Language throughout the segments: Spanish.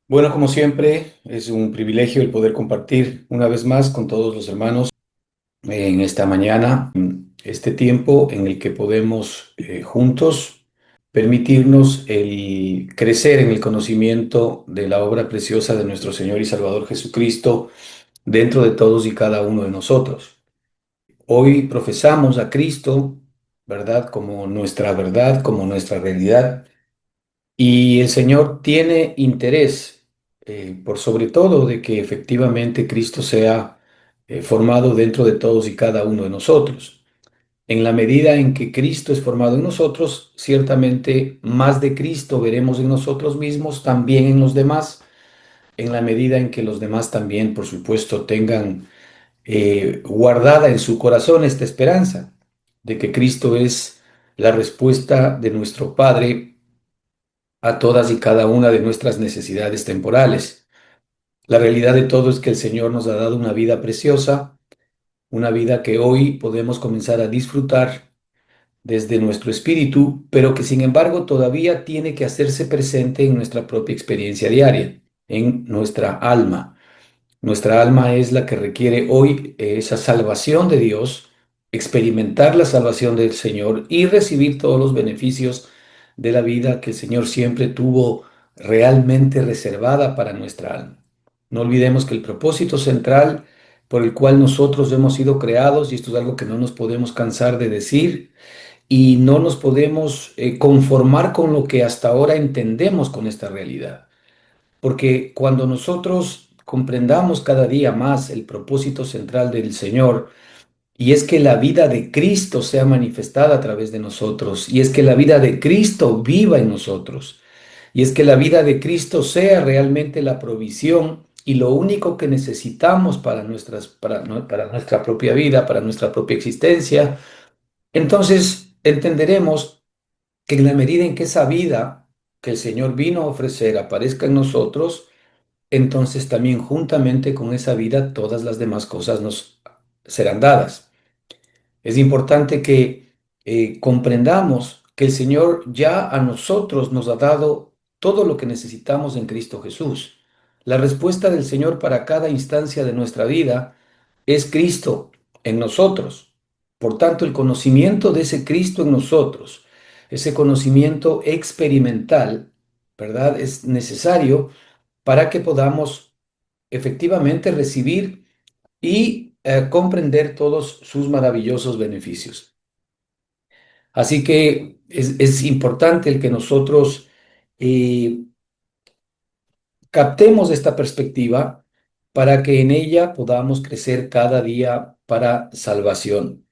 Bueno, como siempre, es un privilegio el poder compartir una vez más con todos los hermanos en esta mañana, este tiempo en el que podemos juntos permitirnos el crecer en el conocimiento de la obra preciosa de nuestro Señor y Salvador Jesucristo dentro de todos y cada uno de nosotros. Hoy profesamos a Cristo, ¿verdad? Como nuestra realidad. Y el Señor tiene interés, por sobre todo, de que efectivamente Cristo sea formado dentro de todos y cada uno de nosotros. En la medida en que Cristo es formado en nosotros, ciertamente más de Cristo veremos en nosotros mismos, también en los demás, en la medida en que los demás también, por supuesto, tengan guardada en su corazón esta esperanza de que Cristo es la respuesta de nuestro Padre a todas y cada una de nuestras necesidades temporales. La realidad de todo es que el Señor nos ha dado una vida preciosa, una vida que hoy podemos comenzar a disfrutar desde nuestro espíritu, pero que sin embargo todavía tiene que hacerse presente en nuestra propia experiencia diaria, en nuestra alma. Nuestra alma es la que requiere hoy esa salvación de Dios, experimentar la salvación del Señor y recibir todos los beneficios de la vida que el Señor siempre tuvo realmente reservada para nuestra alma. No olvidemos que el propósito central por el cual nosotros hemos sido creados, y esto es algo que no nos podemos cansar de decir, y no nos podemos conformar con lo que hasta ahora entendemos con esta realidad. Porque cuando nosotros comprendamos cada día más el propósito central del Señor, y es que la vida de Cristo sea manifestada a través de nosotros, y es que la vida de Cristo viva en nosotros, y es que la vida de Cristo sea realmente la provisión y lo único que necesitamos para nuestra propia vida, para nuestra propia existencia, entonces entenderemos que en la medida en que esa vida que el Señor vino a ofrecer aparezca en nosotros, entonces también juntamente con esa vida todas las demás cosas nos serán dadas. Es importante que comprendamos que el Señor ya a nosotros nos ha dado todo lo que necesitamos en Cristo Jesús. La respuesta del Señor para cada instancia de nuestra vida es Cristo en nosotros. Por tanto, el conocimiento de ese Cristo en nosotros, ese conocimiento experimental, ¿verdad? Es necesario para que podamos efectivamente recibir y comprender todos sus maravillosos beneficios. Así que es importante el que nosotros eh, captemos esta perspectiva para que en ella podamos crecer cada día para salvación.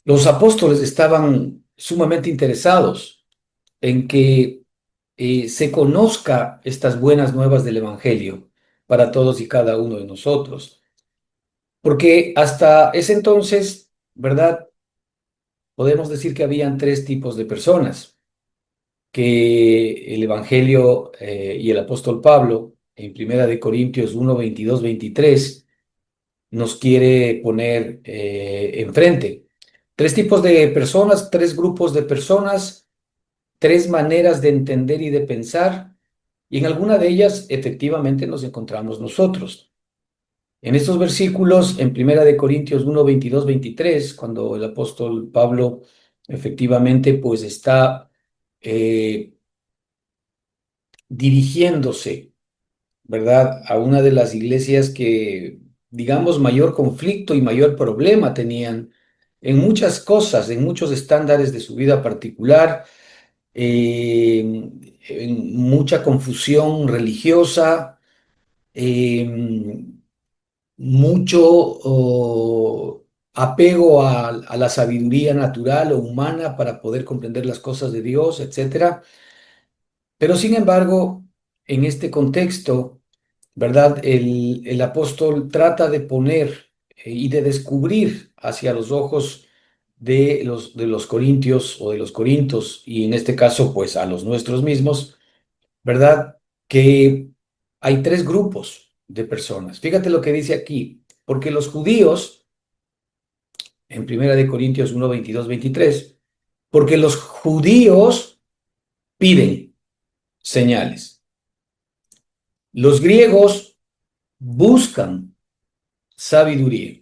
Los apóstoles estaban sumamente interesados en que se conozca estas buenas nuevas del Evangelio para todos y cada uno de nosotros. Porque hasta ese entonces, ¿verdad? Podemos decir que habían tres tipos de personas, que el Evangelio y el apóstol Pablo en Primera de Corintios 1, 22, 23 nos quiere poner enfrente. Tres tipos de personas, tres grupos de personas, tres maneras de entender y de pensar, y en alguna de ellas efectivamente nos encontramos nosotros. En estos versículos, en Primera de Corintios 1, 22, 23, cuando el apóstol Pablo efectivamente pues está eh, dirigiéndose, ¿verdad?, a una de las iglesias que, digamos, mayor conflicto y mayor problema tenían en muchas cosas, en muchos estándares de su vida particular, en mucha confusión religiosa, eh, mucho apego a la sabiduría natural o humana para poder comprender las cosas de Dios, etcétera. Pero sin embargo, en este contexto, ¿verdad? El apóstol trata de poner y de descubrir hacia los ojos de los corintios o de los corintos, y en este caso, pues a los nuestros mismos, ¿verdad? Que hay tres grupos de personas. Fíjate lo que dice aquí, porque los judíos, en Primera de Corintios 1, 22, 23, porque los judíos piden señales, Los griegos buscan sabiduría,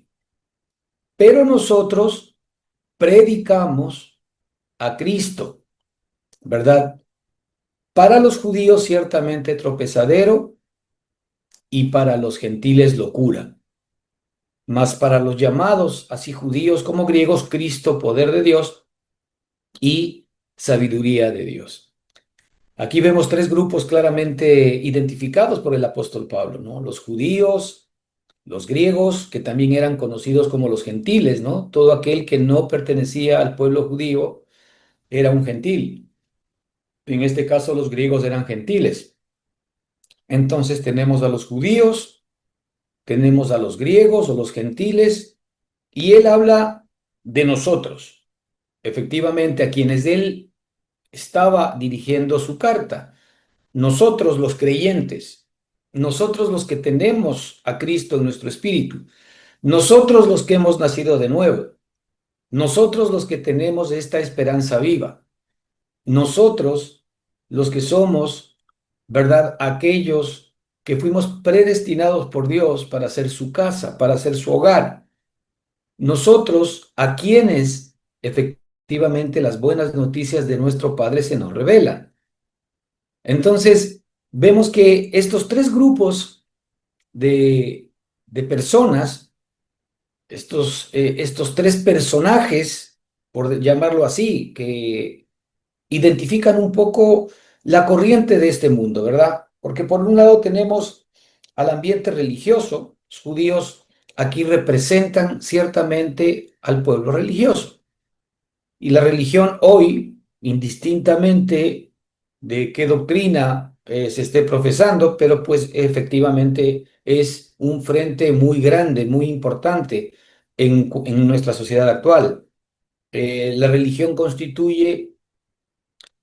pero nosotros predicamos a Cristo, ¿verdad? Para los judíos ciertamente tropezadero y para los gentiles locura, mas para los llamados, así judíos como griegos, Cristo, poder de Dios y sabiduría de Dios. Aquí vemos tres grupos claramente identificados por el apóstol Pablo, ¿no? Los judíos, los griegos, que también eran conocidos como los gentiles, ¿no? Todo aquel que no pertenecía al pueblo judío era un gentil. En este caso, los griegos eran gentiles. Entonces tenemos a los judíos, tenemos a los griegos o los gentiles, y él habla de nosotros, efectivamente, a quienes él estaba dirigiendo su carta. Nosotros los creyentes, nosotros los que tenemos a Cristo en nuestro espíritu, nosotros los que hemos nacido de nuevo, nosotros los que tenemos esta esperanza viva, nosotros los que somos, ¿verdad? Aquellos que fuimos predestinados por Dios para hacer su casa, para hacer su hogar. Nosotros a quienes efectivamente las buenas noticias de nuestro Padre se nos revelan. Entonces, vemos que estos tres grupos de personas, estos tres personajes, por llamarlo así, que identifican un poco la corriente de este mundo, ¿verdad? Porque por un lado tenemos al ambiente religioso, los judíos aquí representan ciertamente al pueblo religioso. Y la religión hoy, indistintamente de qué doctrina se esté profesando, pero pues efectivamente es un frente muy grande, muy importante en nuestra sociedad actual. La religión constituye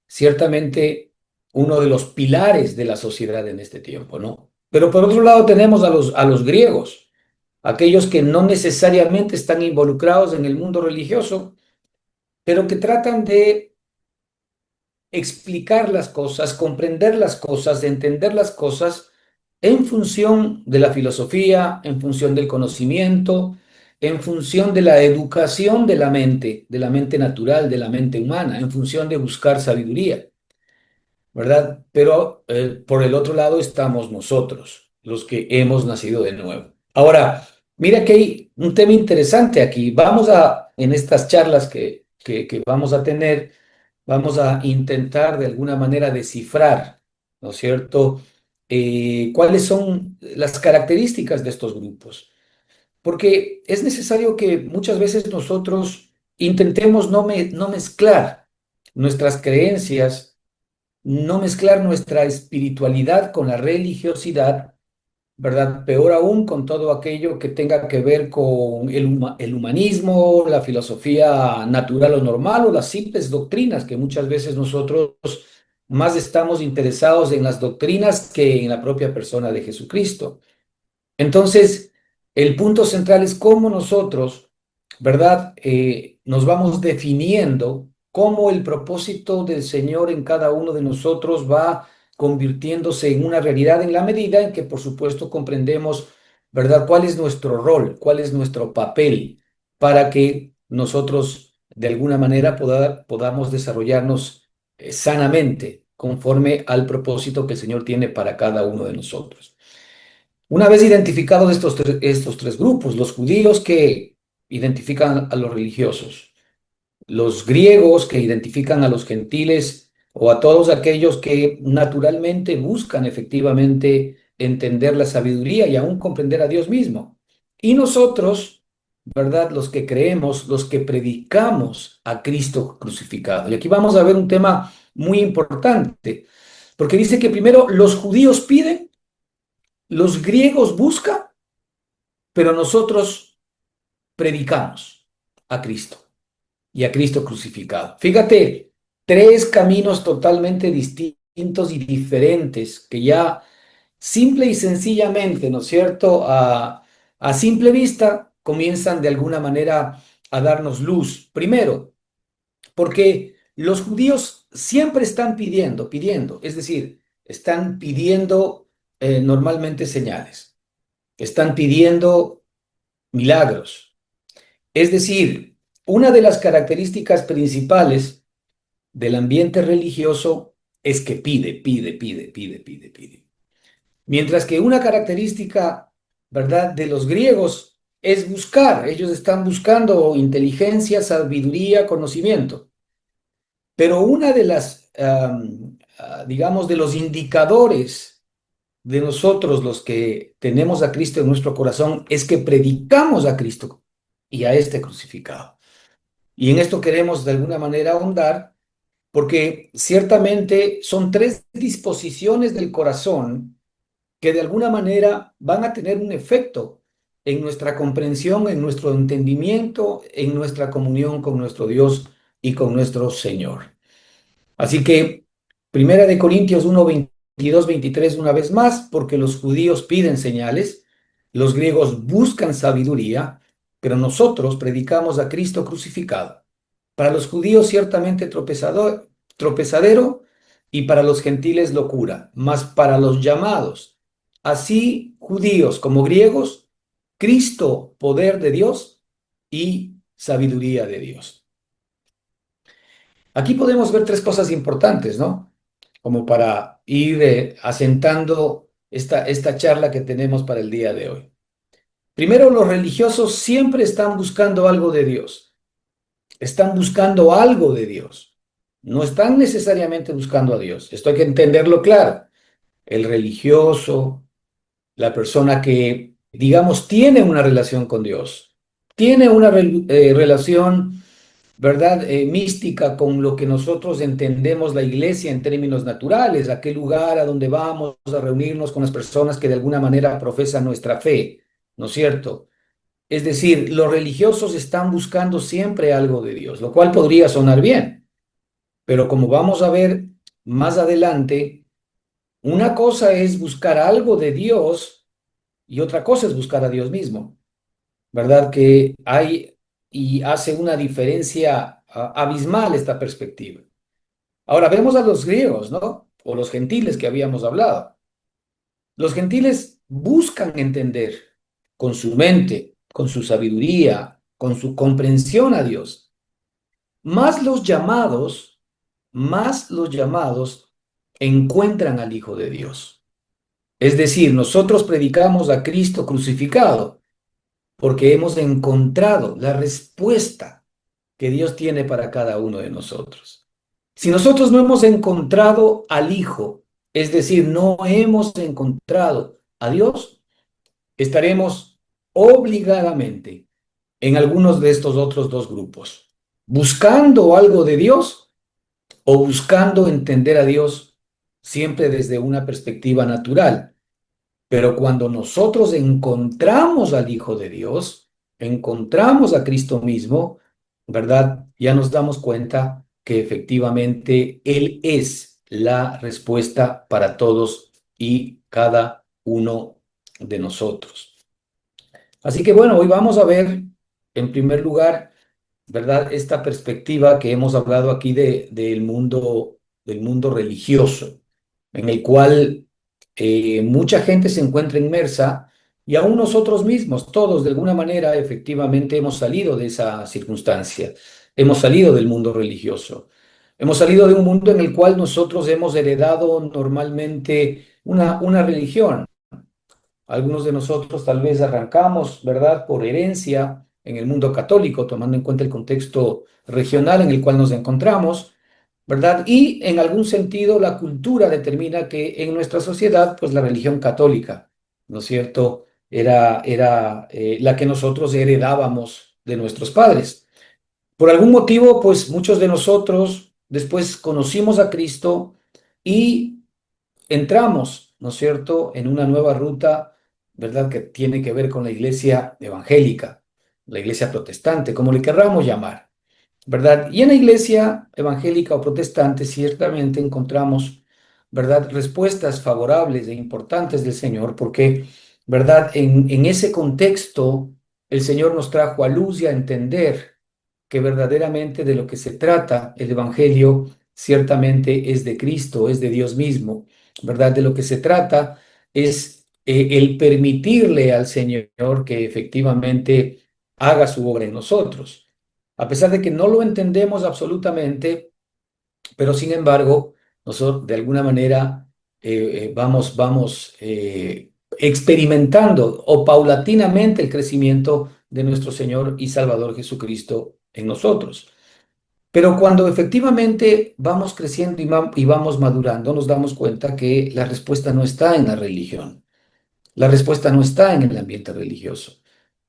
ciertamente uno de los pilares de la sociedad en este tiempo, ¿no? Pero por otro lado tenemos a los griegos, aquellos que no necesariamente están involucrados en el mundo religioso, pero que tratan de explicar las cosas, comprender las cosas, de entender las cosas en función de la filosofía, en función del conocimiento, en función de la educación de la mente natural, de la mente humana, en función de buscar sabiduría. ¿Verdad? Pero por el otro lado estamos nosotros, los que hemos nacido de nuevo. Ahora, mira que hay un tema interesante aquí. En estas charlas que vamos a tener, vamos a intentar de alguna manera descifrar, ¿no es cierto? ¿Cuáles son las características de estos grupos? Porque es necesario que muchas veces nosotros intentemos no mezclar nuestras creencias, no mezclar nuestra espiritualidad con la religiosidad, ¿verdad? Peor aún con todo aquello que tenga que ver con el humanismo, la filosofía natural o normal o las simples doctrinas, que muchas veces nosotros más estamos interesados en las doctrinas que en la propia persona de Jesucristo. Entonces, el punto central es cómo nosotros, ¿verdad? Nos vamos definiendo cómo el propósito del Señor en cada uno de nosotros va convirtiéndose en una realidad en la medida en que, por supuesto, comprendemos, ¿verdad? ¿Cuál es nuestro rol? ¿Cuál es nuestro papel para que nosotros, de alguna manera, podamos desarrollarnos sanamente conforme al propósito que el Señor tiene para cada uno de nosotros? Una vez identificados estos tres grupos, los judíos que identifican a los religiosos, los griegos que identifican a los gentiles o a todos aquellos que naturalmente buscan efectivamente entender la sabiduría y aún comprender a Dios mismo. Y nosotros, ¿verdad? Los que creemos, los que predicamos a Cristo crucificado. Y aquí vamos a ver un tema muy importante, porque dice que primero los judíos piden, los griegos buscan, pero nosotros predicamos a Cristo y a Cristo crucificado. Fíjate, tres caminos totalmente distintos y diferentes que ya simple y sencillamente, ¿no es cierto? A simple vista comienzan de alguna manera a darnos luz. Primero, porque los judíos siempre están pidiendo, es decir, están pidiendo normalmente señales, están pidiendo milagros. Es decir, una de las características principales del ambiente religioso es que pide, pide, pide, pide, pide, pide. Mientras que una característica, ¿verdad?, de los griegos es buscar. Ellos están buscando inteligencia, sabiduría, conocimiento. Pero una de las, digamos, de los indicadores de nosotros, los que tenemos a Cristo en nuestro corazón, es que predicamos a Cristo y a este crucificado. Y en esto queremos de alguna manera ahondar, porque ciertamente son tres disposiciones del corazón que de alguna manera van a tener un efecto en nuestra comprensión, en nuestro entendimiento, en nuestra comunión con nuestro Dios y con nuestro Señor. Así que, Primera de Corintios 1, 22, 23, una vez más, porque los judíos piden señales, los griegos buscan sabiduría, pero nosotros predicamos a Cristo crucificado. Para los judíos ciertamente tropezadero y para los gentiles locura, mas para los llamados, así judíos como griegos, Cristo poder de Dios y sabiduría de Dios. Aquí podemos ver tres cosas importantes, ¿no? Como para ir asentando esta charla que tenemos para el día de hoy. Primero, los religiosos siempre están buscando algo de Dios. Están buscando algo de Dios. No están necesariamente buscando a Dios. Esto hay que entenderlo claro. El religioso, la persona que, digamos, tiene una relación con Dios, tiene una relación, ¿verdad?, mística con lo que nosotros entendemos la iglesia en términos naturales, aquel lugar a donde vamos a reunirnos con las personas que de alguna manera profesan nuestra fe, ¿no es cierto? Es decir, los religiosos están buscando siempre algo de Dios, lo cual podría sonar bien, pero como vamos a ver más adelante, una cosa es buscar algo de Dios y otra cosa es buscar a Dios mismo, ¿verdad? Que hay y hace una diferencia abismal esta perspectiva. Ahora vemos a los griegos, ¿no? O los gentiles que habíamos hablado. Los gentiles buscan entender con su mente, con su sabiduría, con su comprensión a Dios. Más los llamados, más los llamados encuentran al Hijo de Dios. Es decir, nosotros predicamos a Cristo crucificado porque hemos encontrado la respuesta que Dios tiene para cada uno de nosotros. Si nosotros no hemos encontrado al Hijo, es decir, no hemos encontrado a Dios, estaremos obligadamente en algunos de estos otros dos grupos, buscando algo de Dios o buscando entender a Dios siempre desde una perspectiva natural. Pero cuando nosotros encontramos al Hijo de Dios, encontramos a Cristo mismo, ¿verdad? Ya nos damos cuenta que efectivamente Él es la respuesta para todos y cada uno de nosotros. Así que bueno, hoy vamos a ver en primer lugar, ¿verdad? Esta perspectiva que hemos hablado aquí del mundo religioso, en el cual mucha gente se encuentra inmersa y aún nosotros mismos, todos de alguna manera, efectivamente hemos salido de esa circunstancia, hemos salido del mundo religioso, hemos salido de un mundo en el cual nosotros hemos heredado normalmente una religión. Algunos de nosotros tal vez arrancamos, ¿verdad?, por herencia en el mundo católico, tomando en cuenta el contexto regional en el cual nos encontramos, ¿verdad? Y en algún sentido la cultura determina que en nuestra sociedad, pues la religión católica, ¿no es cierto?, era la que nosotros heredábamos de nuestros padres. Por algún motivo, pues muchos de nosotros después conocimos a Cristo y entramos, ¿no es cierto?, en una nueva ruta, ¿verdad?, que tiene que ver con la iglesia evangélica, la iglesia protestante, como le querramos llamar, ¿verdad? Y en la iglesia evangélica o protestante ciertamente encontramos, ¿verdad?, respuestas favorables e importantes del Señor, porque, ¿verdad?, en ese contexto el Señor nos trajo a luz y a entender que verdaderamente de lo que se trata el Evangelio ciertamente es de Cristo, es de Dios mismo, ¿verdad? De lo que se trata es el permitirle al Señor que efectivamente haga su obra en nosotros. A pesar de que no lo entendemos absolutamente, pero sin embargo, nosotros de alguna manera vamos experimentando o paulatinamente el crecimiento de nuestro Señor y Salvador Jesucristo en nosotros. Pero cuando efectivamente vamos creciendo y vamos madurando, nos damos cuenta que la respuesta no está en la religión, la respuesta no está en el ambiente religioso.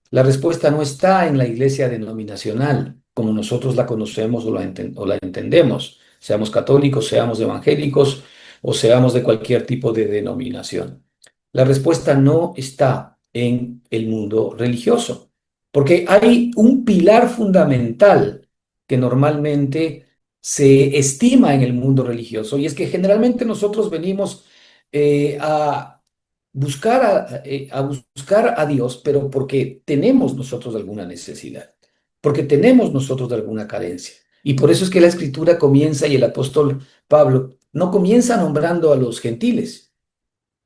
La respuesta no está en la iglesia denominacional, como nosotros la conocemos o la entendemos, seamos católicos, seamos evangélicos o seamos de cualquier tipo de denominación. La respuesta no está en el mundo religioso, porque hay un pilar fundamental que normalmente se estima en el mundo religioso, y es que generalmente nosotros venimos a a buscar a Dios, pero porque tenemos nosotros alguna necesidad, porque tenemos nosotros alguna carencia. Y por eso es que la escritura comienza y el apóstol Pablo no comienza nombrando a los gentiles,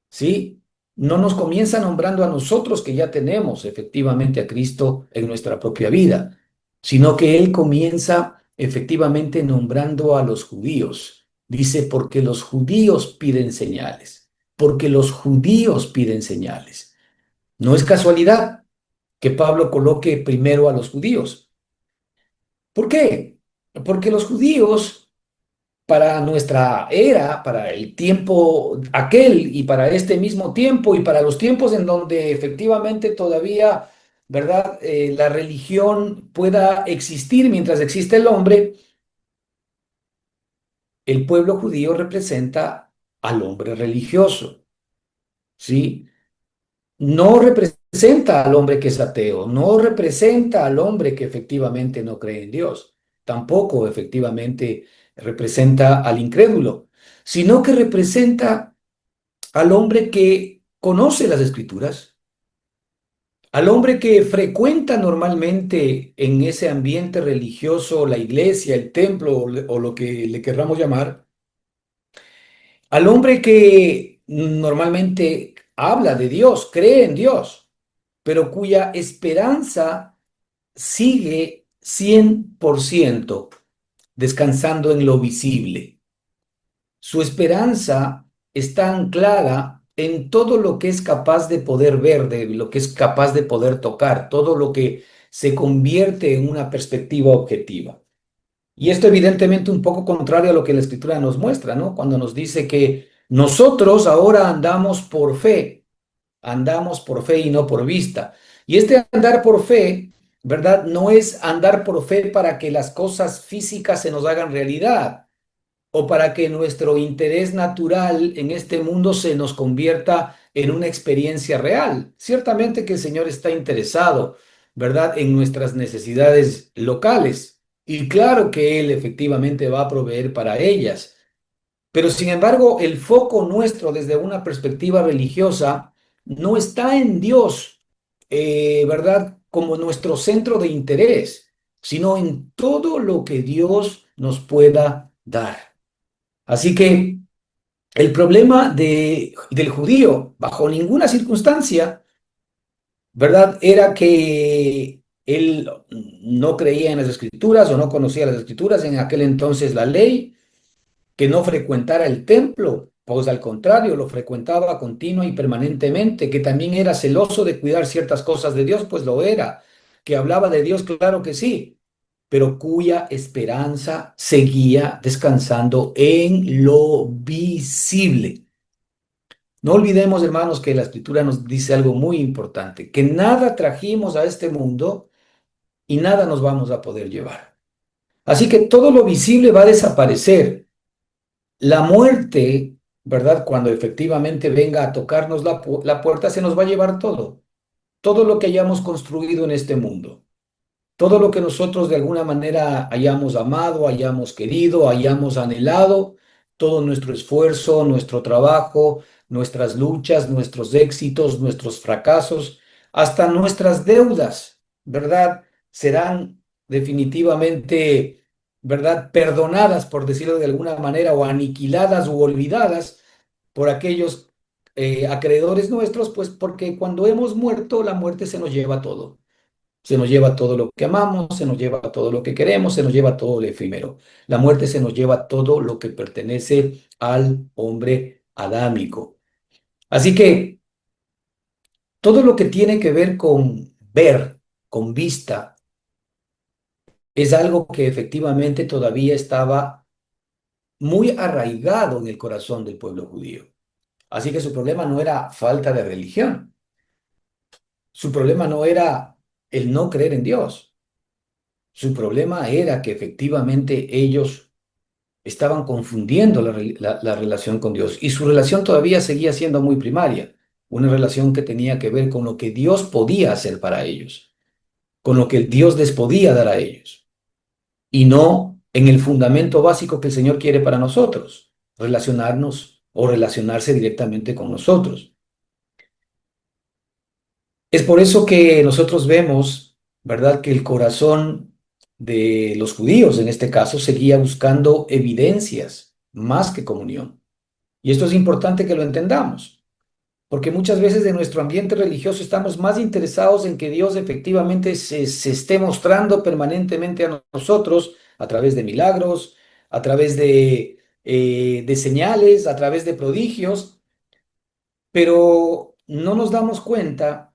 ¿sí? No nos comienza nombrando a nosotros que ya tenemos efectivamente a Cristo en nuestra propia vida, sino que él comienza efectivamente nombrando a los judíos. Dice, porque los judíos piden señales, porque los judíos piden señales. No es casualidad que Pablo coloque primero a los judíos. ¿Por qué? Porque los judíos para nuestra era, para el tiempo aquel y para este mismo tiempo y para los tiempos en donde efectivamente todavía, ¿verdad? La religión pueda existir mientras existe el hombre, el pueblo judío representa al hombre religioso, ¿sí? No representa al hombre que es ateo, no representa al hombre que efectivamente no cree en Dios, tampoco efectivamente representa al incrédulo, sino que representa al hombre que conoce las escrituras, al hombre que frecuenta normalmente en ese ambiente religioso la iglesia, el templo o lo que le querramos llamar, al hombre que normalmente habla de Dios, cree en Dios, pero cuya esperanza sigue 100% descansando en lo visible. Su esperanza está anclada en todo lo que es capaz de poder ver, de lo que es capaz de poder tocar, todo lo que se convierte en una perspectiva objetiva. Y esto evidentemente un poco contrario a lo que la escritura nos muestra, ¿no? Cuando nos dice que nosotros ahora andamos por fe y no por vista. Y este andar por fe, ¿verdad? No es andar por fe para que las cosas físicas se nos hagan realidad o para que nuestro interés natural en este mundo se nos convierta en una experiencia real. Ciertamente que el Señor está interesado, ¿verdad?, en nuestras necesidades locales. Y claro que Él efectivamente va a proveer para ellas. Pero sin embargo, el foco nuestro desde una perspectiva religiosa no está en Dios, ¿verdad? Como nuestro centro de interés, sino en todo lo que Dios nos pueda dar. Así que el problema del judío, bajo ninguna circunstancia, ¿verdad? Era que él no creía en las escrituras o no conocía las escrituras, en aquel entonces la ley, que no frecuentara el templo, pues al contrario, lo frecuentaba continua y permanentemente, que también era celoso de cuidar ciertas cosas de Dios, pues lo era, que hablaba de Dios, claro que sí, pero cuya esperanza seguía descansando en lo visible. No olvidemos, hermanos, que la escritura nos dice algo muy importante, que nada trajimos a este mundo y nada nos vamos a poder llevar. Así que todo lo visible va a desaparecer. La muerte, ¿verdad? Cuando efectivamente venga a tocarnos la puerta, se nos va a llevar todo lo que hayamos construido en este mundo. Todo lo que nosotros de alguna manera hayamos amado, hayamos querido, hayamos anhelado, todo nuestro esfuerzo, nuestro trabajo, nuestras luchas, nuestros éxitos, nuestros fracasos, hasta nuestras deudas, ¿verdad? Serán definitivamente, ¿verdad? Perdonadas, por decirlo de alguna manera, o aniquiladas u olvidadas por aquellos acreedores nuestros, pues porque cuando hemos muerto, la muerte se nos lleva todo. Se nos lleva todo lo que amamos, se nos lleva todo lo que queremos, se nos lleva todo lo efímero. La muerte se nos lleva todo lo que pertenece al hombre adámico. Así que todo lo que tiene que ver con ver, con vista, es algo que efectivamente todavía estaba muy arraigado en el corazón del pueblo judío. Así que su problema no era falta de religión, su problema no era el no creer en Dios, su problema era que efectivamente ellos estaban confundiendo la relación con Dios y su relación todavía seguía siendo muy primaria, una relación que tenía que ver con lo que Dios podía hacer para ellos, con lo que Dios les podía dar a ellos y no en el fundamento básico que el Señor quiere para nosotros, relacionarnos o relacionarse directamente con nosotros. Es por eso que nosotros vemos, ¿verdad?, que el corazón de los judíos, en este caso, seguía buscando evidencias más que comunión. Y esto es importante que lo entendamos, porque muchas veces de nuestro ambiente religioso estamos más interesados en que Dios efectivamente se esté mostrando permanentemente a nosotros a través de milagros, a través de señales, a través de prodigios, pero no nos damos cuenta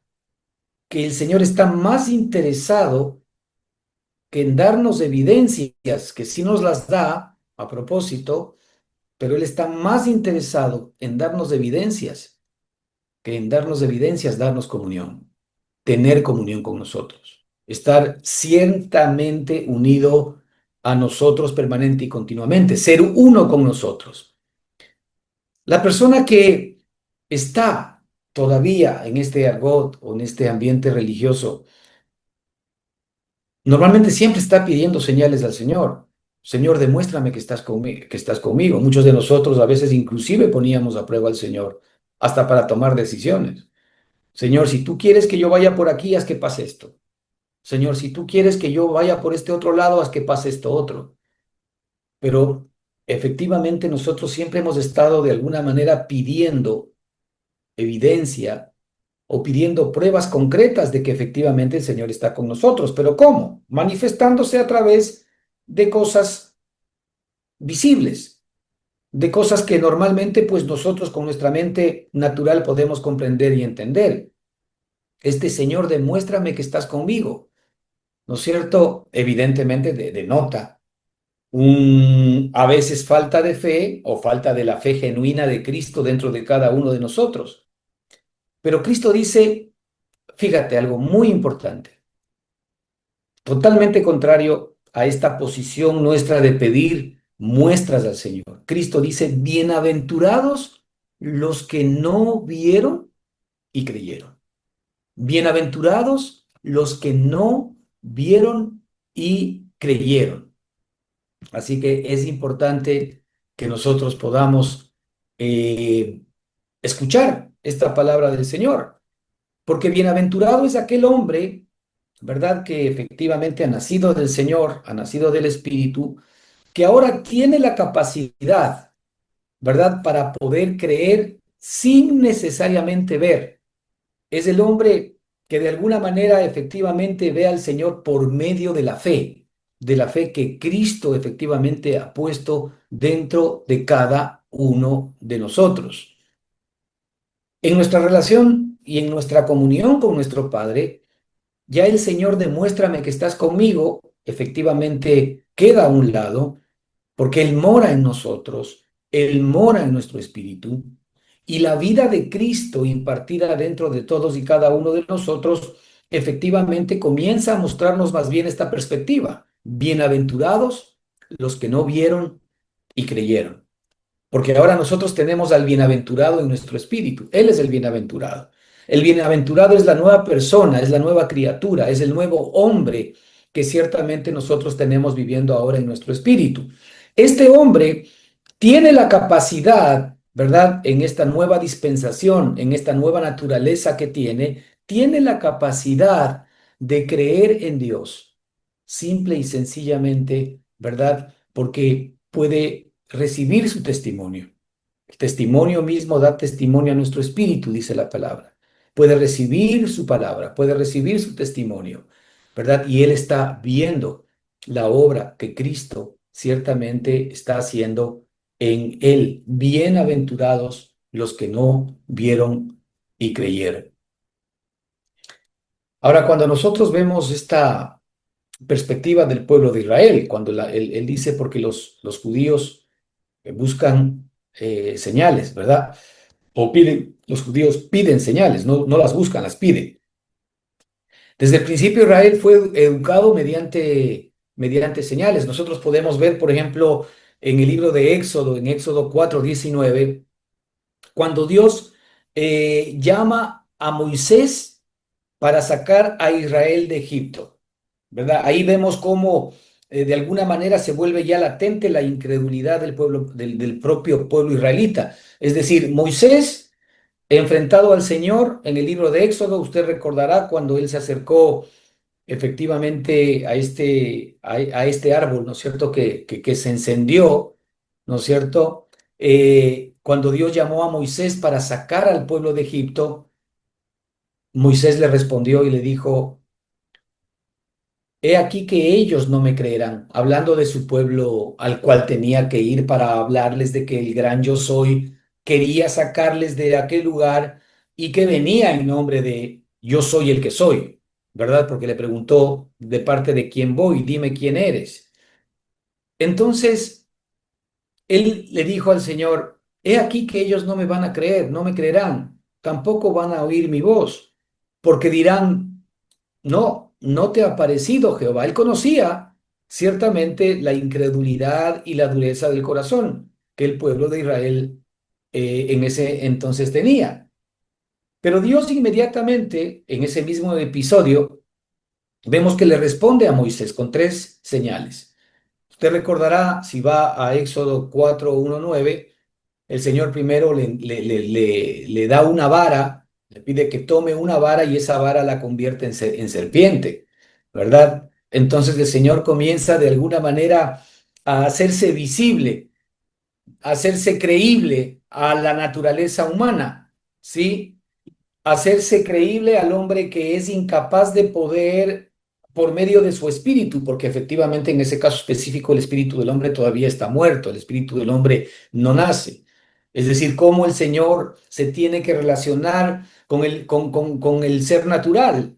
que el Señor está más interesado que en darnos evidencias, que sí nos las da a propósito, pero Él está más interesado en darnos evidencias que en darnos evidencias, darnos comunión, tener comunión con nosotros, estar ciertamente unido a nosotros permanente y continuamente, ser uno con nosotros. La persona que está todavía en este argot o en este ambiente religioso, normalmente siempre está pidiendo señales al Señor. Señor, demuéstrame que estás conmigo. Muchos de nosotros a veces inclusive poníamos a prueba al Señor, hasta para tomar decisiones. Señor, si tú quieres que yo vaya por aquí, haz que pase esto. Señor, si tú quieres que yo vaya por este otro lado, haz que pase esto otro. Pero efectivamente nosotros siempre hemos estado de alguna manera pidiendo evidencia o pidiendo pruebas concretas de que efectivamente el Señor está con nosotros. ¿Pero cómo? Manifestándose a través de cosas visibles, de cosas que normalmente pues nosotros con nuestra mente natural podemos comprender y entender. Este Señor, demuéstrame que estás conmigo, ¿no es cierto? Evidentemente denota a veces falta de fe o falta de la fe genuina de Cristo dentro de cada uno de nosotros. Pero Cristo dice, fíjate, algo muy importante, totalmente contrario a esta posición nuestra de pedir muestras al Señor. Cristo dice, bienaventurados los que no vieron y creyeron. Bienaventurados los que no vieron y creyeron. Así que es importante que nosotros podamos eh, escuchar esta palabra del Señor, porque bienaventurado es aquel hombre, ¿verdad?, que efectivamente ha nacido del Señor, ha nacido del Espíritu, que ahora tiene la capacidad, ¿verdad?, para poder creer sin necesariamente ver. Es el hombre que de alguna manera efectivamente ve al Señor por medio de la fe que Cristo efectivamente ha puesto dentro de cada uno de nosotros. En nuestra relación y en nuestra comunión con nuestro Padre, ya el Señor demuéstrame que estás conmigo, efectivamente queda a un lado porque Él mora en nosotros, Él mora en nuestro espíritu, y la vida de Cristo impartida dentro de todos y cada uno de nosotros, efectivamente comienza a mostrarnos más bien esta perspectiva. Bienaventurados los que no vieron y creyeron. Porque ahora nosotros tenemos al bienaventurado en nuestro espíritu. Él es el bienaventurado. El bienaventurado es la nueva persona, es la nueva criatura, es el nuevo hombre que ciertamente nosotros tenemos viviendo ahora en nuestro espíritu. Este hombre tiene la capacidad, ¿verdad? En esta nueva dispensación, en esta nueva naturaleza que tiene la capacidad de creer en Dios, simple y sencillamente, ¿verdad? Porque puede recibir su testimonio. El testimonio mismo da testimonio a nuestro espíritu, dice la palabra. Puede recibir su palabra, puede recibir su testimonio, ¿verdad? Y él está viendo la obra que Cristo ciertamente está haciendo en él. Bienaventurados los que no vieron y creyeron. Ahora, cuando nosotros vemos esta perspectiva del pueblo de Israel, cuando él dice, porque los judíos buscan señales, ¿verdad? O piden, los judíos piden señales, no las buscan, las piden. Desde el principio Israel fue educado mediante señales. Nosotros podemos ver, por ejemplo, en el libro de Éxodo, en Éxodo 4:19, cuando Dios llama a Moisés para sacar a Israel de Egipto, ¿verdad? Ahí vemos cómo de alguna manera se vuelve ya latente la incredulidad del pueblo, del propio pueblo israelita. Es decir, Moisés enfrentado al Señor en el libro de Éxodo, usted recordará cuando él se acercó efectivamente a este árbol, ¿no es cierto? Que se encendió, ¿no es cierto? Cuando Dios llamó a Moisés para sacar al pueblo de Egipto, Moisés le respondió y le dijo, he aquí que ellos no me creerán, hablando de su pueblo al cual tenía que ir para hablarles de que el gran yo soy quería sacarles de aquel lugar y que venía en nombre de yo soy el que soy, ¿verdad? Porque le preguntó de parte de quién voy, dime quién eres. Entonces él le dijo al Señor, he aquí que ellos no me van a creer, no me creerán, tampoco van a oír mi voz, porque dirán, no te ha parecido Jehová. Él conocía ciertamente la incredulidad y la dureza del corazón que el pueblo de Israel en ese entonces tenía. Pero Dios inmediatamente, en ese mismo episodio, vemos que le responde a Moisés con tres señales. Usted recordará, si va a Éxodo 4:1-9, el Señor primero le da una vara, le pide que tome una vara y esa vara la convierte en serpiente, ¿verdad? Entonces el Señor comienza de alguna manera a hacerse visible, a hacerse creíble a la naturaleza humana, ¿sí? Hacerse creíble al hombre que es incapaz de poder por medio de su espíritu, porque efectivamente en ese caso específico el espíritu del hombre todavía está muerto, el espíritu del hombre no nace. Es decir, cómo el Señor se tiene que relacionar con el ser natural,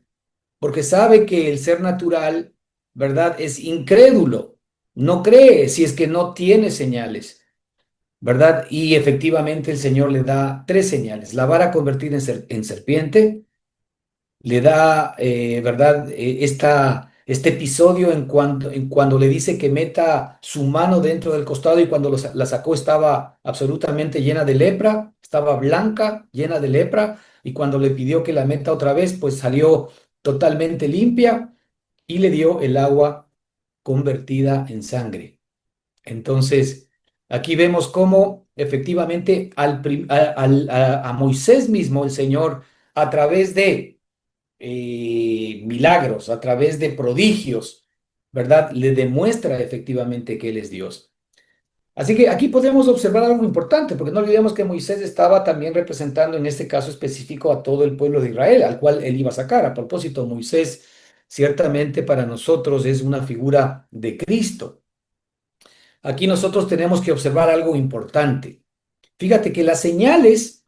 porque sabe que el ser natural, ¿verdad? Es incrédulo, no cree si es que no tiene señales. ¿Verdad? Y efectivamente el Señor le da tres señales. La vara convertida en serpiente, le da, ¿verdad? Este episodio en cuando le dice que meta su mano dentro del costado y cuando la sacó estaba absolutamente llena de lepra, estaba blanca, llena de lepra, y cuando le pidió que la meta otra vez, pues salió totalmente limpia y le dio el agua convertida en sangre. Entonces, aquí vemos cómo efectivamente a Moisés mismo el Señor, a través de milagros, a través de prodigios, ¿verdad? Le demuestra efectivamente que Él es Dios. Así que aquí podemos observar algo importante, porque no olvidemos que Moisés estaba también representando en este caso específico a todo el pueblo de Israel, al cual él iba a sacar. A propósito, Moisés ciertamente para nosotros es una figura de Cristo. Aquí nosotros tenemos que observar algo importante. Fíjate que las señales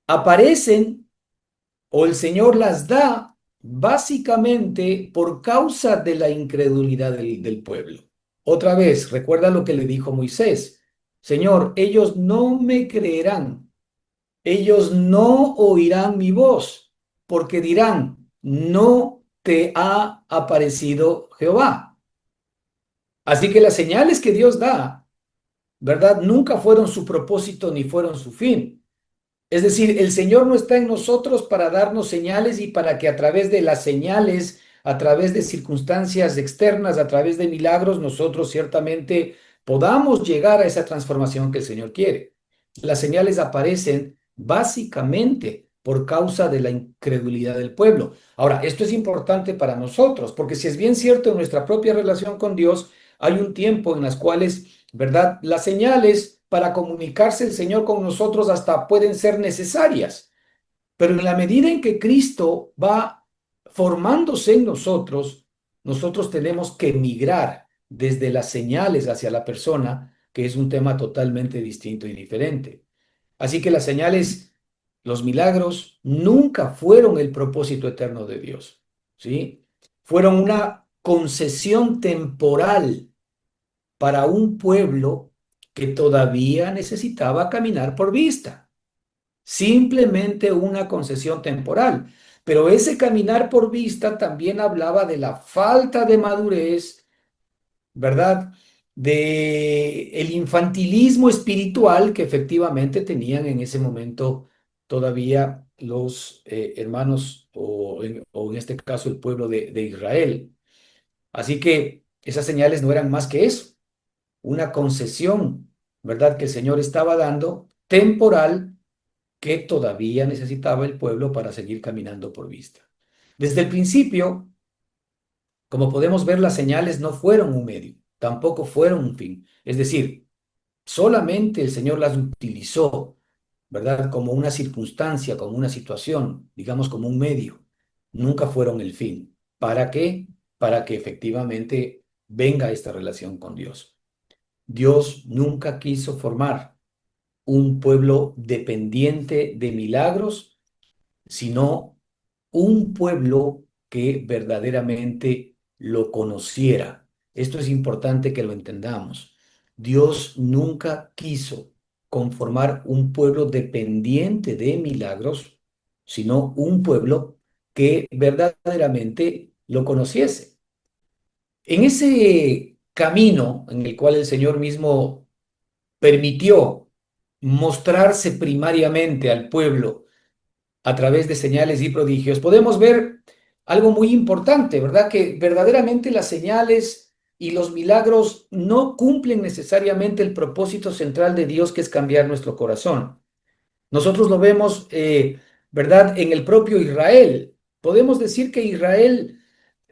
aparecen o el Señor las da básicamente por causa de la incredulidad del pueblo. Otra vez, recuerda lo que le dijo Moisés. Señor, ellos no me creerán, ellos no oirán mi voz, porque dirán, no te ha aparecido Jehová. Así que las señales que Dios da, ¿verdad? Nunca fueron su propósito ni fueron su fin. Es decir, el Señor no está en nosotros para darnos señales y para que a través de las señales, a través de circunstancias externas, a través de milagros, nosotros ciertamente podamos llegar a esa transformación que el Señor quiere. Las señales aparecen básicamente por causa de la incredulidad del pueblo. Ahora, esto es importante para nosotros, porque si es bien cierto en nuestra propia relación con Dios, hay un tiempo en las cuales, ¿verdad? Las señales para comunicarse el Señor con nosotros hasta pueden ser necesarias. Pero en la medida en que Cristo va formándose en nosotros, nosotros tenemos que migrar desde las señales hacia la persona, que es un tema totalmente distinto y diferente. Así que las señales, los milagros, nunca fueron el propósito eterno de Dios, ¿sí? Fueron una concesión temporal para un pueblo que todavía necesitaba caminar por vista. Simplemente una concesión temporal. Pero ese caminar por vista también hablaba de la falta de madurez, ¿verdad? De el infantilismo espiritual que efectivamente tenían en ese momento todavía los hermanos o en este caso el pueblo de Israel. Así que esas señales no eran más que eso, una concesión, ¿verdad? Que el Señor estaba dando temporal que todavía necesitaba el pueblo para seguir caminando por vista. Desde el principio, como podemos ver, las señales no fueron un medio, tampoco fueron un fin. Es decir, solamente el Señor las utilizó, ¿verdad? Como una circunstancia, como una situación, digamos como un medio. Nunca fueron el fin. ¿Para qué? Para que efectivamente venga esta relación con Dios. Dios nunca quiso formar un pueblo dependiente de milagros, sino un pueblo que verdaderamente lo conociera. Esto es importante que lo entendamos. Dios nunca quiso conformar un pueblo dependiente de milagros, sino un pueblo que verdaderamente lo conociese. En ese camino en el cual el Señor mismo permitió mostrarse primariamente al pueblo a través de señales y prodigios, podemos ver algo muy importante, ¿verdad? Que verdaderamente las señales y los milagros no cumplen necesariamente el propósito central de Dios, que es cambiar nuestro corazón. Nosotros lo vemos, ¿verdad? En el propio Israel. Podemos decir que Israel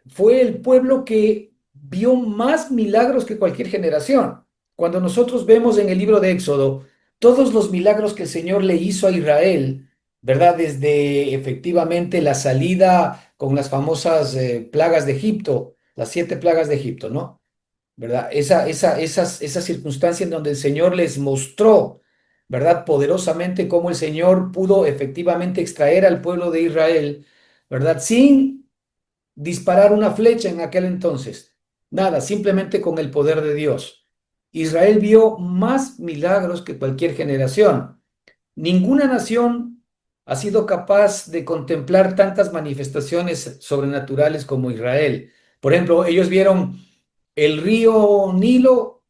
fue el pueblo que vio más milagros que cualquier generación. Cuando nosotros vemos en el libro de Éxodo todos los milagros que el Señor le hizo a Israel, ¿verdad? Desde efectivamente la salida con las famosas plagas de Egipto, las 7 plagas de Egipto, ¿no? ¿Verdad? Esa circunstancia en donde el Señor les mostró, ¿verdad? Poderosamente cómo el Señor pudo efectivamente extraer al pueblo de Israel, ¿verdad? Sin disparar una flecha en aquel entonces. Nada, simplemente con el poder de Dios. Israel vio más milagros que cualquier generación. Ninguna nación ha sido capaz de contemplar tantas manifestaciones sobrenaturales como Israel. Por ejemplo, ellos vieron el río Nilo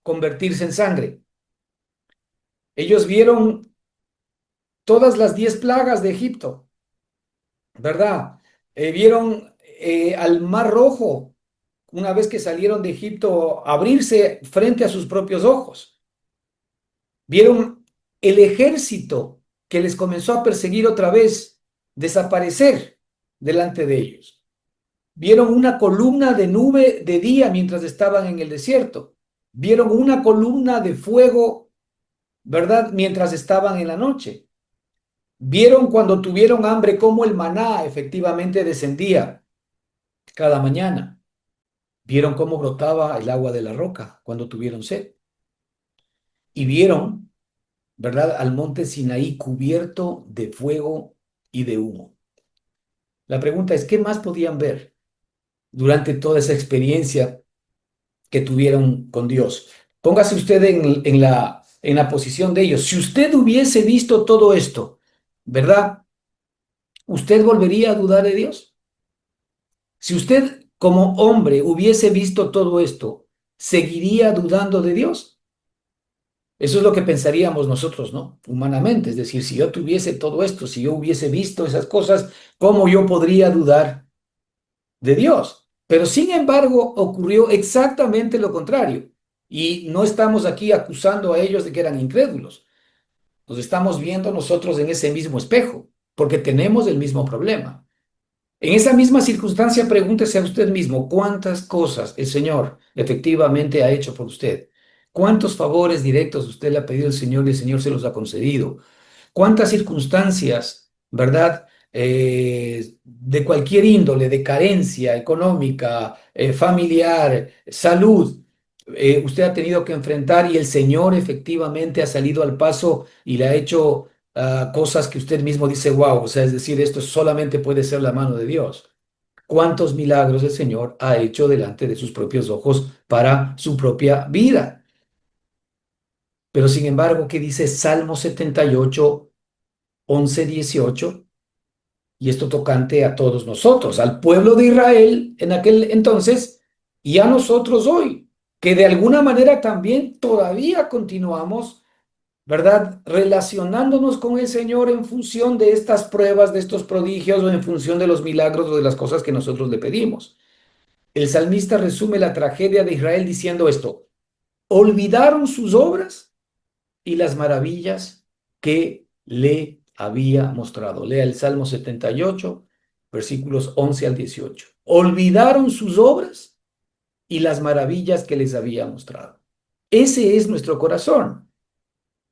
convertirse en sangre. Ellos vieron todas las 10 plagas de Egipto, ¿verdad? Vieron al Mar Rojo una vez que salieron de Egipto, abrirse frente a sus propios ojos. Vieron el ejército que les comenzó a perseguir otra vez desaparecer delante de ellos. Vieron una columna de nube de día mientras estaban en el desierto. Vieron una columna de fuego, ¿verdad? Mientras estaban en la noche. Vieron cuando tuvieron hambre cómo el maná efectivamente descendía cada mañana. Vieron cómo brotaba el agua de la roca cuando tuvieron sed. Y vieron, ¿verdad?, al monte Sinaí cubierto de fuego y de humo. La pregunta es, ¿qué más podían ver durante toda esa experiencia que tuvieron con Dios? Póngase usted en la posición de ellos. Si usted hubiese visto todo esto, ¿verdad? ¿Usted volvería a dudar de Dios? Si usted como hombre hubiese visto todo esto, ¿seguiría dudando de Dios? Eso es lo que pensaríamos nosotros, ¿no? Humanamente. Es decir, si yo tuviese todo esto, si yo hubiese visto esas cosas, ¿cómo yo podría dudar de Dios? Pero sin embargo, ocurrió exactamente lo contrario. Y no estamos aquí acusando a ellos de que eran incrédulos. Nos estamos viendo nosotros en ese mismo espejo, porque tenemos el mismo problema. En esa misma circunstancia, pregúntese a usted mismo cuántas cosas el Señor efectivamente ha hecho por usted. ¿Cuántos favores directos usted le ha pedido al Señor y el Señor se los ha concedido? ¿Cuántas circunstancias, verdad? De cualquier índole, de carencia económica, familiar, salud, usted ha tenido que enfrentar y el Señor efectivamente ha salido al paso y le ha hecho cosas que usted mismo dice, wow, o sea, es decir, esto solamente puede ser la mano de Dios. ¿Cuántos milagros el Señor ha hecho delante de sus propios ojos para su propia vida? Pero sin embargo, ¿qué dice Salmo 78, 11, 18? Y esto tocante a todos nosotros, al pueblo de Israel en aquel entonces y a nosotros hoy, que de alguna manera también todavía continuamos, ¿verdad? Relacionándonos con el Señor en función de estas pruebas, de estos prodigios o en función de los milagros o de las cosas que nosotros le pedimos. El salmista resume la tragedia de Israel diciendo esto: olvidaron sus obras y las maravillas que le había mostrado. Lea el Salmo 78, versículos 11 al 18. Olvidaron sus obras y las maravillas que les había mostrado. Ese es nuestro corazón.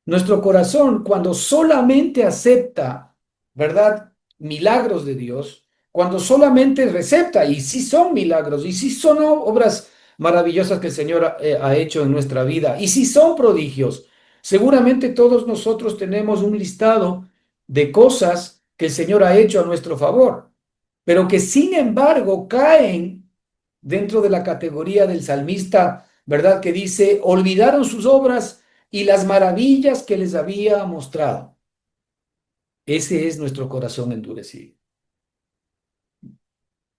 Nuestro corazón, cuando solamente acepta, ¿verdad? Milagros de Dios, cuando solamente recepta, y sí son milagros, y sí son obras maravillosas que el Señor ha hecho en nuestra vida, y sí son prodigios. Seguramente todos nosotros tenemos un listado de cosas que el Señor ha hecho a nuestro favor, pero que sin embargo caen dentro de la categoría del salmista, ¿verdad? Que dice, olvidaron sus obras y las maravillas que les había mostrado. Ese es nuestro corazón endurecido.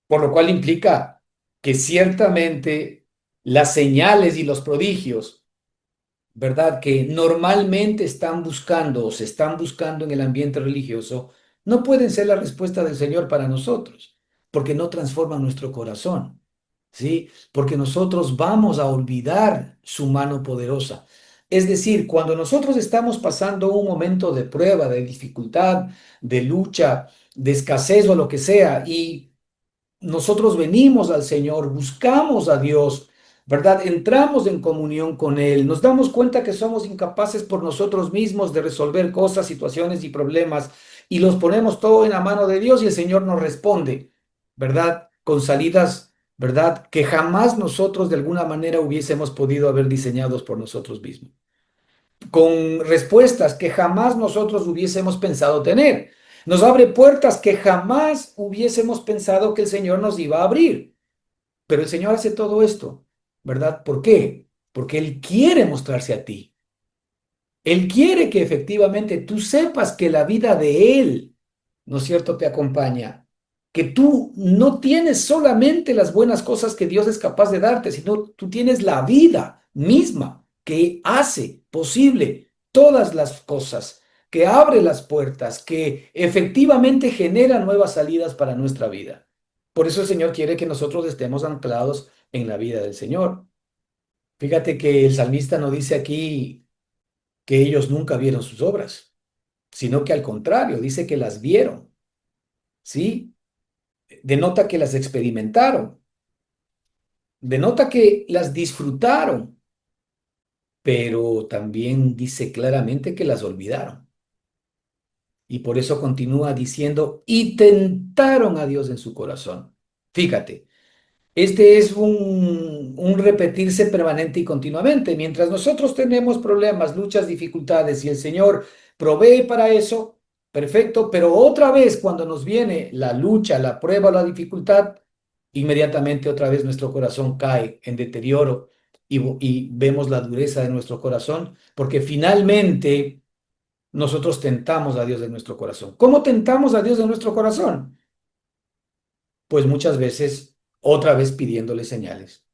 Por lo cual implica que ciertamente las señales y los prodigios, ¿verdad? Que normalmente están buscando o se están buscando en el ambiente religioso, no pueden ser la respuesta del Señor para nosotros, porque no transforman nuestro corazón, ¿sí? Porque nosotros vamos a olvidar su mano poderosa. Es decir, cuando nosotros estamos pasando un momento de prueba, de dificultad, de lucha, de escasez o lo que sea, y nosotros venimos al Señor, buscamos a Dios, ¿verdad? Entramos en comunión con Él, nos damos cuenta que somos incapaces por nosotros mismos de resolver cosas, situaciones y problemas, y los ponemos todo en la mano de Dios y el Señor nos responde, ¿verdad? Con salidas, ¿verdad? Que jamás nosotros de alguna manera hubiésemos podido haber diseñados por nosotros mismos, con respuestas que jamás nosotros hubiésemos pensado tener. Nos abre puertas que jamás hubiésemos pensado que el Señor nos iba a abrir. Pero el Señor hace todo esto, ¿verdad? ¿Por qué? Porque Él quiere mostrarse a ti. Él quiere que efectivamente tú sepas que la vida de Él, ¿no es cierto?, te acompaña. Que tú no tienes solamente las buenas cosas que Dios es capaz de darte, sino tú tienes la vida misma que hace posible todas las cosas, que abre las puertas, que efectivamente genera nuevas salidas para nuestra vida. Por eso el Señor quiere que nosotros estemos anclados en la vida del Señor. Fíjate que el salmista no dice aquí que ellos nunca vieron sus obras, sino que al contrario, dice que las vieron, ¿sí? Denota que las experimentaron, denota que las disfrutaron, pero también dice claramente que las olvidaron. Y por eso continúa diciendo, y tentaron a Dios en su corazón. Fíjate, este es un repetirse permanente y continuamente. Mientras nosotros tenemos problemas, luchas, dificultades y el Señor provee para eso, perfecto, pero otra vez cuando nos viene la lucha, la prueba, la dificultad, inmediatamente otra vez nuestro corazón cae en deterioro y vemos la dureza de nuestro corazón, porque finalmente nosotros tentamos a Dios de nuestro corazón. ¿Cómo tentamos a Dios de nuestro corazón? Pues muchas veces otra vez pidiéndole señales,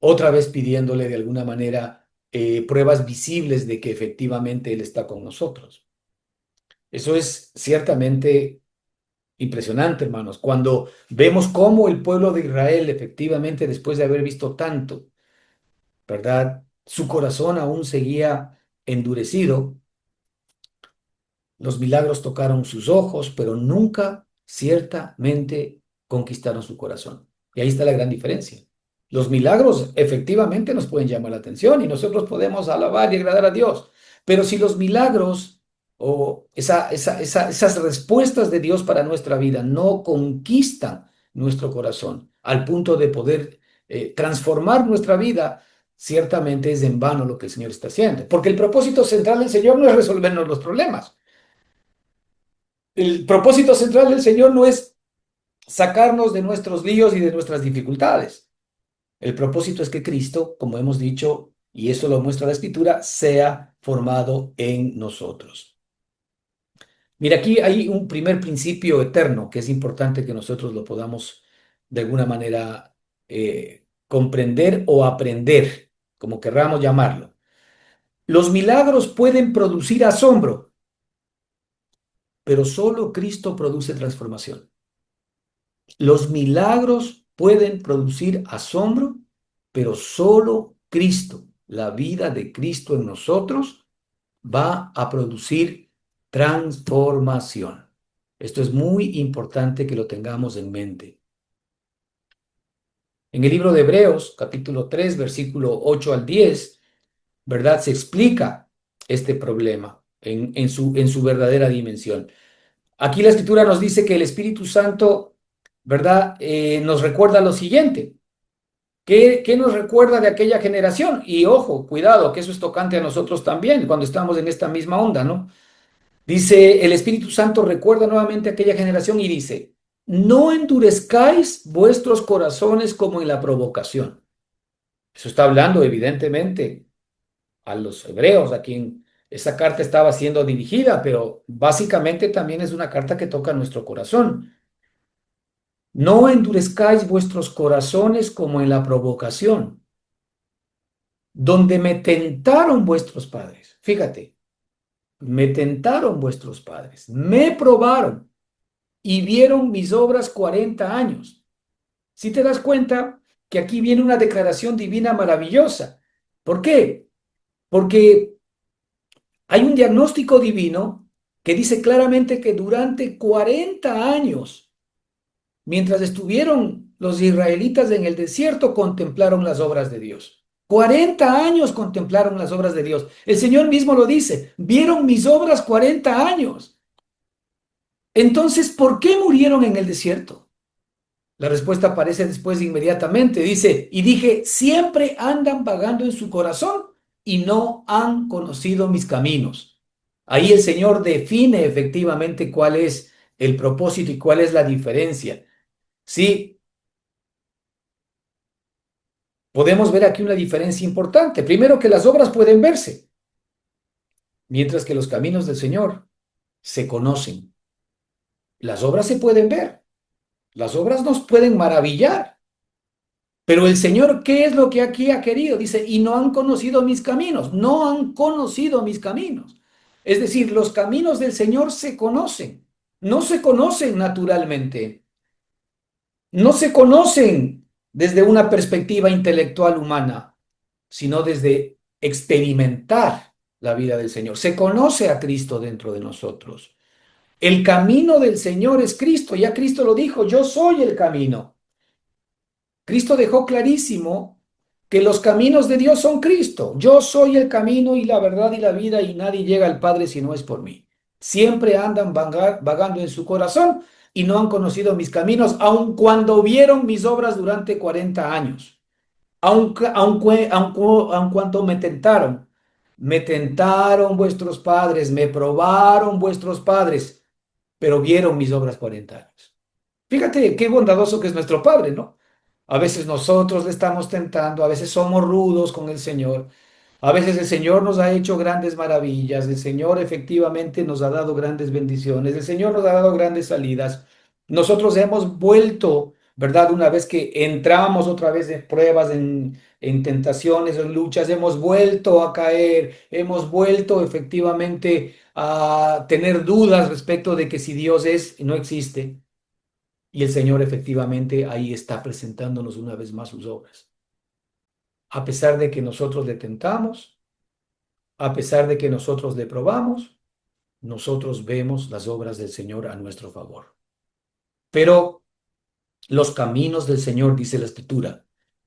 otra vez pidiéndole de alguna manera pruebas visibles de que efectivamente Él está con nosotros. Eso es ciertamente impresionante, hermanos, cuando vemos cómo el pueblo de Israel efectivamente, después de haber visto tanto, ¿verdad? Su corazón aún seguía endurecido. Los milagros tocaron sus ojos, pero nunca ciertamente conquistaron su corazón. Y ahí está la gran diferencia. Los milagros efectivamente nos pueden llamar la atención y nosotros podemos alabar y agradar a Dios. Pero si los milagros o esas respuestas de Dios para nuestra vida no conquistan nuestro corazón al punto de poder transformar nuestra vida, ciertamente es en vano lo que el Señor está haciendo. Porque el propósito central del Señor no es resolvernos los problemas. El propósito central del Señor no es sacarnos de nuestros líos y de nuestras dificultades. El propósito es que Cristo, como hemos dicho, y eso lo muestra la Escritura, sea formado en nosotros. Mira, aquí hay un primer principio eterno que es importante que nosotros lo podamos de alguna manera comprender o aprender, como querramos llamarlo. Los milagros pueden producir asombro, pero solo Cristo produce transformación. Los milagros pueden producir asombro, pero solo Cristo, la vida de Cristo en nosotros, va a producir transformación. Esto es muy importante que lo tengamos en mente. En el libro de Hebreos, capítulo 3, versículo 8 al 10, ¿verdad? Se explica este problema en su verdadera dimensión. Aquí la Escritura nos dice que el Espíritu Santo, ¿verdad? Nos recuerda lo siguiente. ¿Qué nos recuerda de aquella generación? Y ojo, cuidado, que eso es tocante a nosotros también, cuando estamos en esta misma onda, ¿no? Dice, el Espíritu Santo recuerda nuevamente a aquella generación y dice, no endurezcáis vuestros corazones como en la provocación. Eso está hablando evidentemente a los hebreos, a quien esa carta estaba siendo dirigida, pero básicamente también es una carta que toca nuestro corazón. No endurezcáis vuestros corazones como en la provocación, donde me tentaron vuestros padres. Fíjate, me tentaron vuestros padres, me probaron y vieron mis obras 40 años. Si te das cuenta que aquí viene una declaración divina maravillosa. ¿Por qué? Porque hay un diagnóstico divino que dice claramente que durante 40 años, mientras estuvieron los israelitas en el desierto, contemplaron las obras de Dios. 40 años contemplaron las obras de Dios. El Señor mismo lo dice, vieron mis obras 40 años. Entonces, ¿por qué murieron en el desierto? La respuesta aparece después inmediatamente. Dice, y dije, siempre andan vagando en su corazón y no han conocido mis caminos. Ahí el Señor define efectivamente cuál es el propósito y cuál es la diferencia. Sí, podemos ver aquí una diferencia importante. Primero que las obras pueden verse, mientras que los caminos del Señor se conocen. Las obras se pueden ver, las obras nos pueden maravillar. Pero el Señor, ¿qué es lo que aquí ha querido? Dice, y no han conocido mis caminos, no han conocido mis caminos. Es decir, los caminos del Señor se conocen, no se conocen naturalmente, no se conocen desde una perspectiva intelectual humana, sino desde experimentar la vida del Señor. Se conoce a Cristo dentro de nosotros. El camino del Señor es Cristo, ya Cristo lo dijo, yo soy el camino. Cristo dejó clarísimo que los caminos de Dios son Cristo. Yo soy el camino y la verdad y la vida y nadie llega al Padre si no es por mí. Siempre andan vagando en su corazón y no han conocido mis caminos, aun cuando vieron mis obras durante 40 años. Aun cuanto me tentaron vuestros padres, me probaron vuestros padres, pero vieron mis obras 40 años. Fíjate qué bondadoso que es nuestro Padre, ¿no? A veces nosotros le estamos tentando, a veces somos rudos con el Señor, a veces el Señor nos ha hecho grandes maravillas, el Señor efectivamente nos ha dado grandes bendiciones, el Señor nos ha dado grandes salidas. Nosotros hemos vuelto, ¿verdad? Una vez que entramos otra vez en pruebas, en tentaciones, en luchas, hemos vuelto a caer, hemos vuelto efectivamente a tener dudas respecto de que si Dios es, no existe. Y el Señor efectivamente ahí está presentándonos una vez más sus obras. A pesar de que nosotros le tentamos, a pesar de que nosotros le probamos, nosotros vemos las obras del Señor a nuestro favor. Pero los caminos del Señor, dice la Escritura,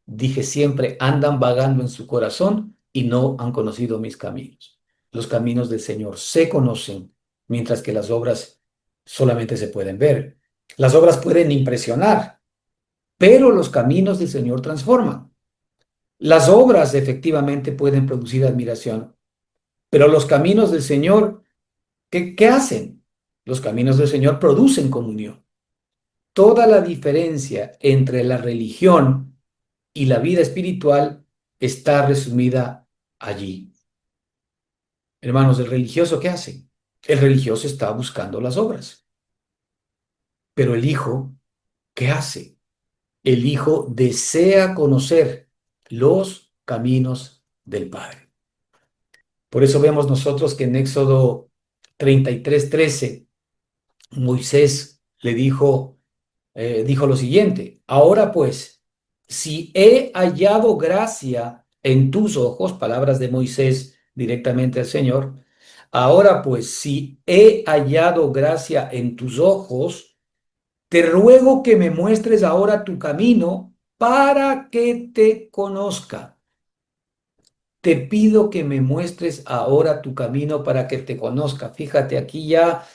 Dije siempre, andan vagando en su corazón y no han conocido mis caminos. Los caminos del Señor se conocen, mientras que las obras solamente se pueden ver. Las obras pueden impresionar, pero los caminos del Señor transforman. Las obras efectivamente pueden producir admiración, pero los caminos del Señor, ¿qué hacen? Los caminos del Señor producen comunión. Toda la diferencia entre la religión y la vida espiritual está resumida allí. Hermanos, ¿el religioso qué hace? El religioso está buscando las obras, pero el hijo, ¿qué hace? El hijo desea conocer los caminos del Padre. Por eso vemos nosotros que en Éxodo 33:13, Moisés le dijo lo siguiente: ahora pues, si he hallado gracia en tus ojos, palabras de Moisés directamente al Señor, ahora pues, si he hallado gracia en tus ojos, te ruego que me muestres ahora tu camino para que te conozca. Te pido que me muestres ahora tu camino para que te conozca. Fíjate, aquí ya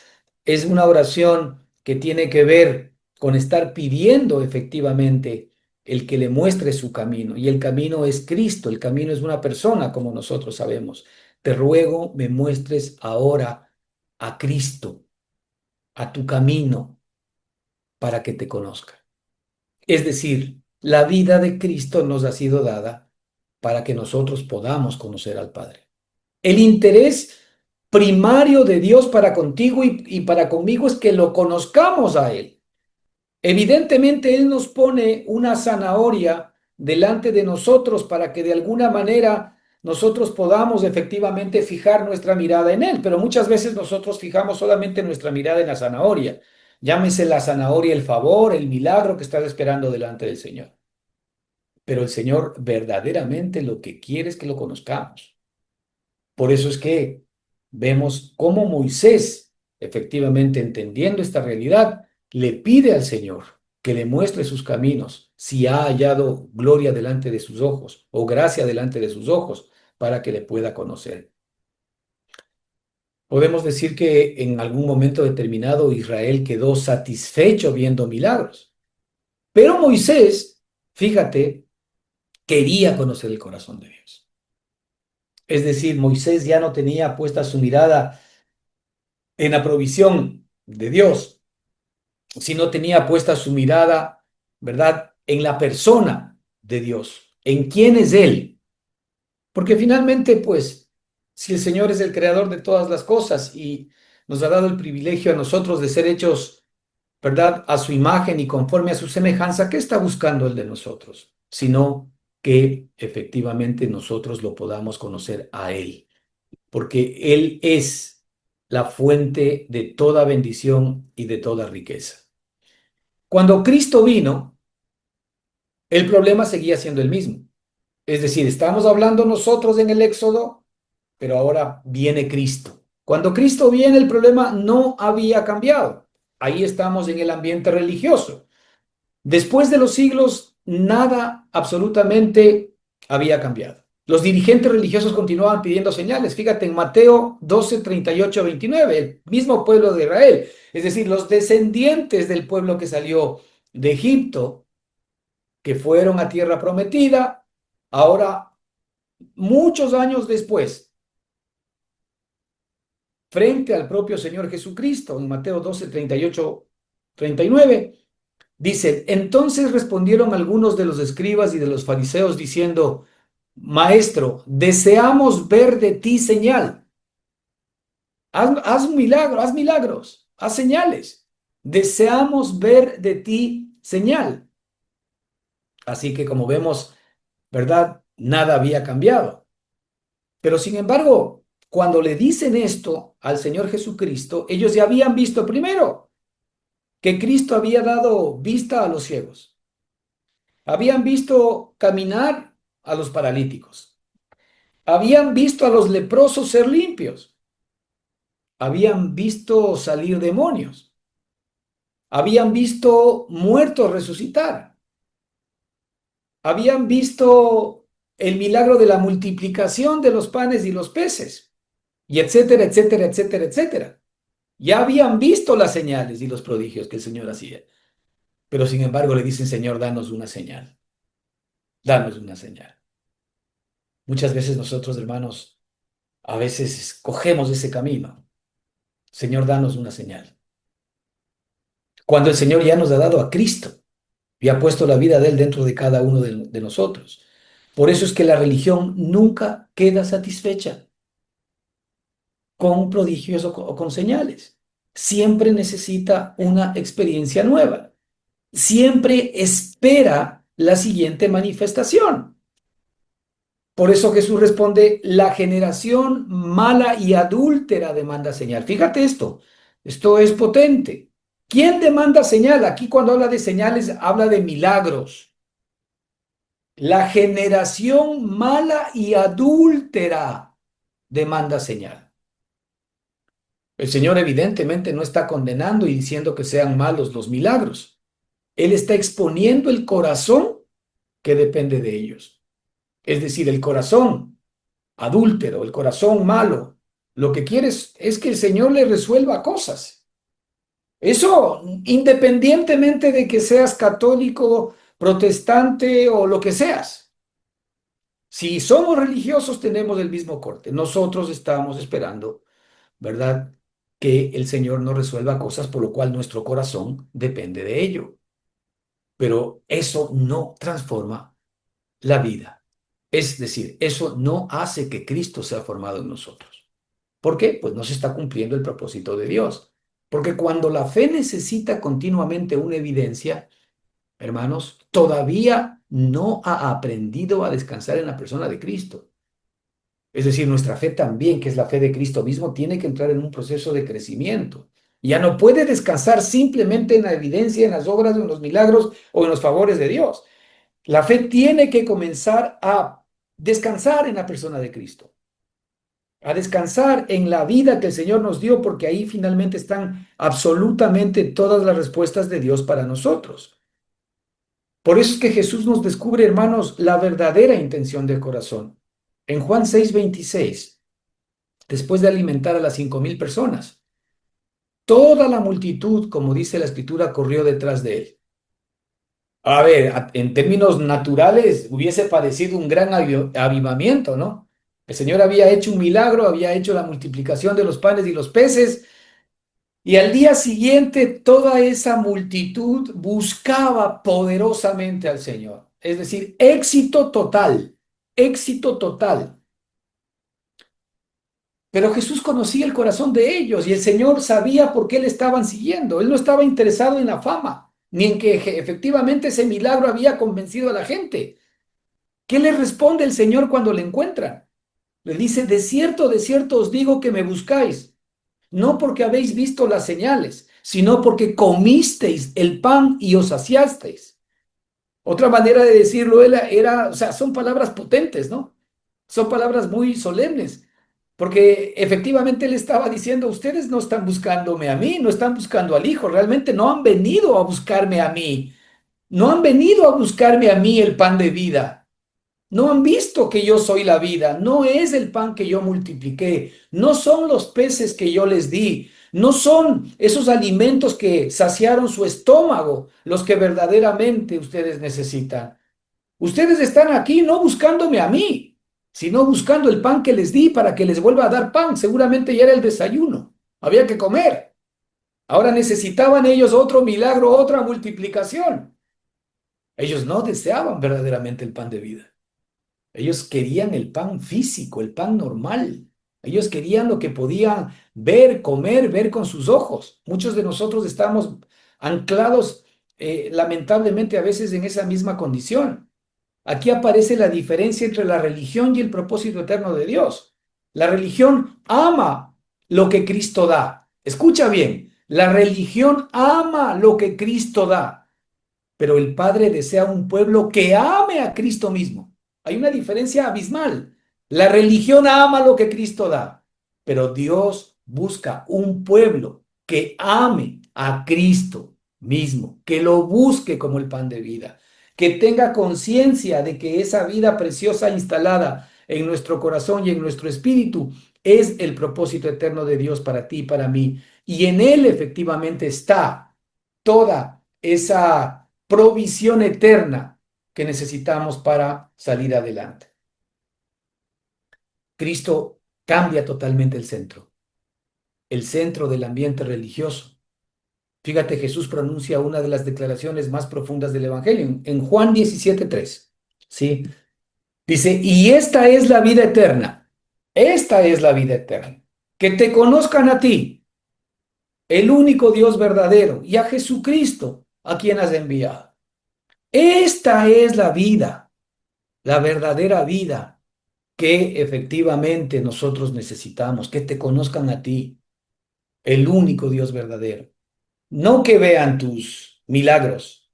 es una oración que tiene que ver con estar pidiendo efectivamente el que le muestre su camino. Y el camino es Cristo, el camino es una persona, como nosotros sabemos. Te ruego me muestres ahora a Cristo, a tu camino, para que te conozca. Es decir, la vida de Cristo nos ha sido dada para que nosotros podamos conocer al Padre. El interés primario de Dios para contigo y para conmigo es que lo conozcamos a Él. Evidentemente, Él nos pone una zanahoria delante de nosotros para que de alguna manera nosotros podamos efectivamente fijar nuestra mirada en Él, pero muchas veces nosotros fijamos solamente nuestra mirada en la zanahoria. Llámese la zanahoria el favor, el milagro que estás esperando delante del Señor. Pero el Señor verdaderamente lo que quiere es que lo conozcamos. Por eso es que vemos cómo Moisés, efectivamente entendiendo esta realidad, le pide al Señor que le muestre sus caminos, si ha hallado gloria delante de sus ojos o gracia delante de sus ojos, para que le pueda conocer. Podemos decir que en algún momento determinado Israel quedó satisfecho viendo milagros, pero Moisés, fíjate, quería conocer el corazón de Dios. Es decir, Moisés ya no tenía puesta su mirada en la provisión de Dios, sino tenía puesta su mirada, ¿verdad?, en la persona de Dios, en quién es Él. Porque finalmente, pues, si el Señor es el creador de todas las cosas y nos ha dado el privilegio a nosotros de ser hechos, ¿verdad?, a su imagen y conforme a su semejanza, ¿qué está buscando Él de nosotros? Sino que efectivamente nosotros lo podamos conocer a Él, porque Él es la fuente de toda bendición y de toda riqueza. Cuando Cristo vino, el problema seguía siendo el mismo. Es decir, estamos hablando nosotros en el Éxodo, pero ahora viene Cristo. Cuando Cristo viene, el problema no había cambiado. Ahí estamos en el ambiente religioso. Después de los siglos, nada absolutamente había cambiado. Los dirigentes religiosos continuaban pidiendo señales. Fíjate en Mateo 12, 38, 29, el mismo pueblo de Israel, es decir, los descendientes del pueblo que salió de Egipto, que fueron a tierra prometida, ahora, muchos años después, frente al propio Señor Jesucristo, en Mateo 12, 38, 39, dice: entonces respondieron algunos de los escribas y de los fariseos diciendo: Maestro, deseamos ver de ti señal. Haz un milagro, haz milagros, haz señales. Deseamos ver de ti señal. Así que como vemos, ¿verdad? Nada había cambiado. Pero sin embargo, cuando le dicen esto al Señor Jesucristo, ellos ya habían visto primero que Cristo había dado vista a los ciegos. Habían visto caminar a los paralíticos. Habían visto a los leprosos ser limpios. Habían visto salir demonios. Habían visto muertos resucitar. habían visto el milagro de la multiplicación de los panes y los peces, y etcétera, etcétera, etcétera, etcétera. Ya habían visto las señales y los prodigios que el Señor hacía, pero sin embargo le dicen, Señor, danos una señal, danos una señal. Muchas veces nosotros, hermanos, a veces escogemos ese camino. Señor, danos una señal. Cuando el Señor ya nos ha dado a Cristo y ha puesto la vida de Él dentro de cada uno de nosotros. Por eso es que la religión nunca queda satisfecha con prodigios o con señales. Siempre necesita una experiencia nueva. Siempre espera la siguiente manifestación. Por eso Jesús responde, la generación mala y adúltera demanda señal. Fíjate esto es potente. ¿Quién demanda señal? Aquí cuando habla de señales, habla de milagros. La generación mala y adúltera demanda señal. El Señor evidentemente no está condenando y diciendo que sean malos los milagros. Él está exponiendo el corazón que depende de ellos. Es decir, el corazón adúltero, el corazón malo, lo que quiere es que el Señor le resuelva cosas. Eso independientemente de que seas católico, protestante o lo que seas. Si somos religiosos, tenemos el mismo corte. Nosotros estamos esperando, ¿verdad? Que el Señor nos resuelva cosas por lo cual nuestro corazón depende de ello. Pero eso no transforma la vida. Es decir, eso no hace que Cristo sea formado en nosotros. ¿Por qué? Pues no se está cumpliendo el propósito de Dios. Porque cuando la fe necesita continuamente una evidencia, hermanos, todavía no ha aprendido a descansar en la persona de Cristo. Es decir, nuestra fe también, que es la fe de Cristo mismo, tiene que entrar en un proceso de crecimiento. Ya no puede descansar simplemente en la evidencia, en las obras, en los milagros o en los favores de Dios. La fe tiene que comenzar a descansar en la persona de Cristo, a descansar en la vida que el Señor nos dio, porque ahí finalmente están absolutamente todas las respuestas de Dios para nosotros. Por eso es que Jesús nos descubre, hermanos, la verdadera intención del corazón. En Juan 6:26, después de alimentar a las 5,000 personas, toda la multitud, como dice la Escritura, corrió detrás de él. A ver, en términos naturales hubiese parecido un gran avivamiento, ¿no? El Señor había hecho un milagro, había hecho la multiplicación de los panes y los peces, y al día siguiente toda esa multitud buscaba poderosamente al Señor. Es decir, éxito total, éxito total. Pero Jesús conocía el corazón de ellos y el Señor sabía por qué le estaban siguiendo. Él no estaba interesado en la fama, ni en que efectivamente ese milagro había convencido a la gente. ¿Qué le responde el Señor cuando le encuentran? Le dice, de cierto os digo que me buscáis, no porque habéis visto las señales, sino porque comisteis el pan y os saciasteis. Otra manera de decirlo o sea, son palabras potentes, ¿no? Son palabras muy solemnes, porque efectivamente él estaba diciendo, ustedes no están buscándome a mí, no están buscando al Hijo, realmente no han venido a buscarme a mí, no han venido a buscarme a mí el pan de vida. No han visto que yo soy la vida, no es el pan que yo multipliqué, no son los peces que yo les di, no son esos alimentos que saciaron su estómago los que verdaderamente ustedes necesitan. Ustedes están aquí no buscándome a mí, sino buscando el pan que les di para que les vuelva a dar pan. Seguramente ya era el desayuno, había que comer. Ahora necesitaban ellos otro milagro, otra multiplicación. Ellos no deseaban verdaderamente el pan de vida. Ellos querían el pan físico, el pan normal. Ellos querían lo que podían ver, comer, ver con sus ojos. Muchos de nosotros estamos anclados, lamentablemente, a veces en esa misma condición. Aquí aparece la diferencia entre la religión y el propósito eterno de Dios. La religión ama lo que Cristo da. Escucha bien, la religión ama lo que Cristo da, pero el Padre desea un pueblo que ame a Cristo mismo. Hay una diferencia abismal. La religión ama lo que Cristo da, pero Dios busca un pueblo que ame a Cristo mismo, que lo busque como el pan de vida. que tenga conciencia de que esa vida preciosa instalada en nuestro corazón y en nuestro espíritu es el propósito eterno de Dios para ti y para mí. Y en Él efectivamente está toda esa provisión eterna que necesitamos para salir adelante. Cristo cambia totalmente el centro del ambiente religioso. Fíjate, Jesús pronuncia una de las declaraciones más profundas del Evangelio en Juan 17:3. ¿Sí? Dice, y esta es la vida eterna, que te conozcan a ti, el único Dios verdadero, y a Jesucristo, a quien has enviado. Esta es la vida, la verdadera vida que efectivamente nosotros necesitamos, que te conozcan a ti, el único Dios verdadero. No que vean tus milagros,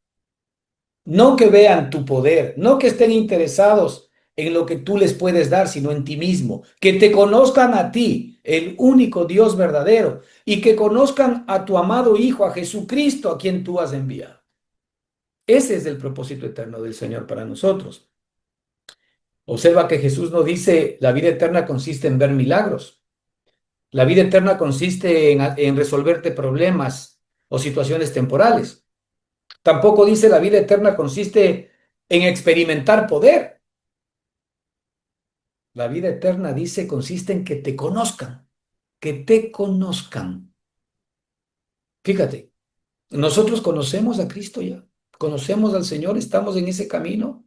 no que vean tu poder, no que estén interesados en lo que tú les puedes dar, sino en ti mismo, que te conozcan a ti, el único Dios verdadero, y que conozcan a tu amado Hijo, a Jesucristo, a quien tú has enviado. Ese es el propósito eterno del Señor para nosotros. Observa que Jesús no dice la vida eterna consiste en ver milagros. La vida eterna consiste en resolverte problemas o situaciones temporales. Tampoco dice la vida eterna consiste en experimentar poder. La vida eterna dice consiste en que te conozcan, que te conozcan. Fíjate, nosotros conocemos a Cristo ya, conocemos al Señor, estamos en ese camino.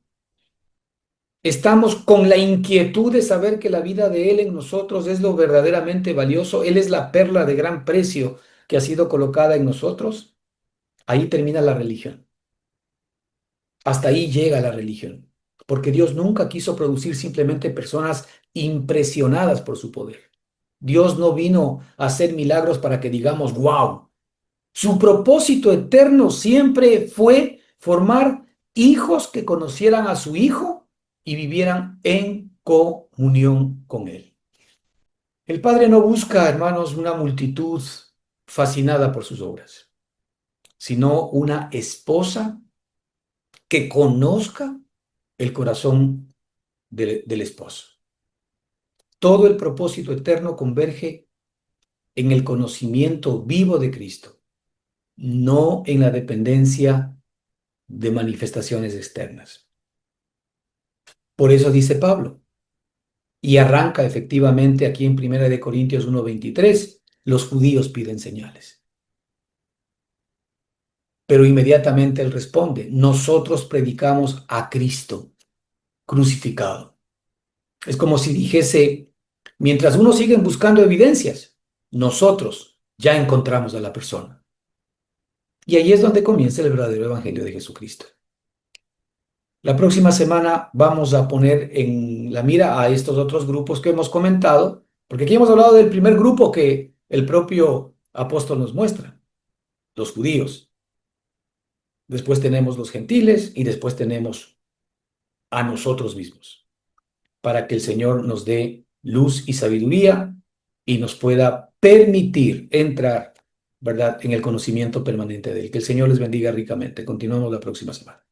Estamos con la inquietud de saber que la vida de Él en nosotros es lo verdaderamente valioso. Él es la perla de gran precio que ha sido colocada en nosotros. Ahí termina la religión. Hasta ahí llega la religión. Porque Dios nunca quiso producir simplemente personas impresionadas por su poder. Dios no vino a hacer milagros para que digamos, wow. Su propósito eterno siempre fue formar hijos que conocieran a su Hijo y vivieran en comunión con Él. El Padre no busca, hermanos, una multitud fascinada por sus obras, sino una esposa que conozca el corazón del esposo. Todo el propósito eterno converge en el conocimiento vivo de Cristo, no en la dependencia de manifestaciones externas. Por eso dice Pablo, y arranca efectivamente aquí en 1 Corintios 1:23, los judíos piden señales. Pero inmediatamente él responde, nosotros predicamos a Cristo crucificado. Es como si dijese, mientras unos siguen buscando evidencias, nosotros ya encontramos a la persona. Y ahí es donde comienza el verdadero evangelio de Jesucristo. La próxima semana vamos a poner en la mira a estos otros grupos que hemos comentado, porque aquí hemos hablado del primer grupo que el propio apóstol nos muestra, los judíos. Después tenemos los gentiles y después tenemos a nosotros mismos, para que el Señor nos dé luz y sabiduría y nos pueda permitir entrar, ¿verdad?, en el conocimiento permanente de Él. Que el Señor les bendiga ricamente. Continuamos la próxima semana.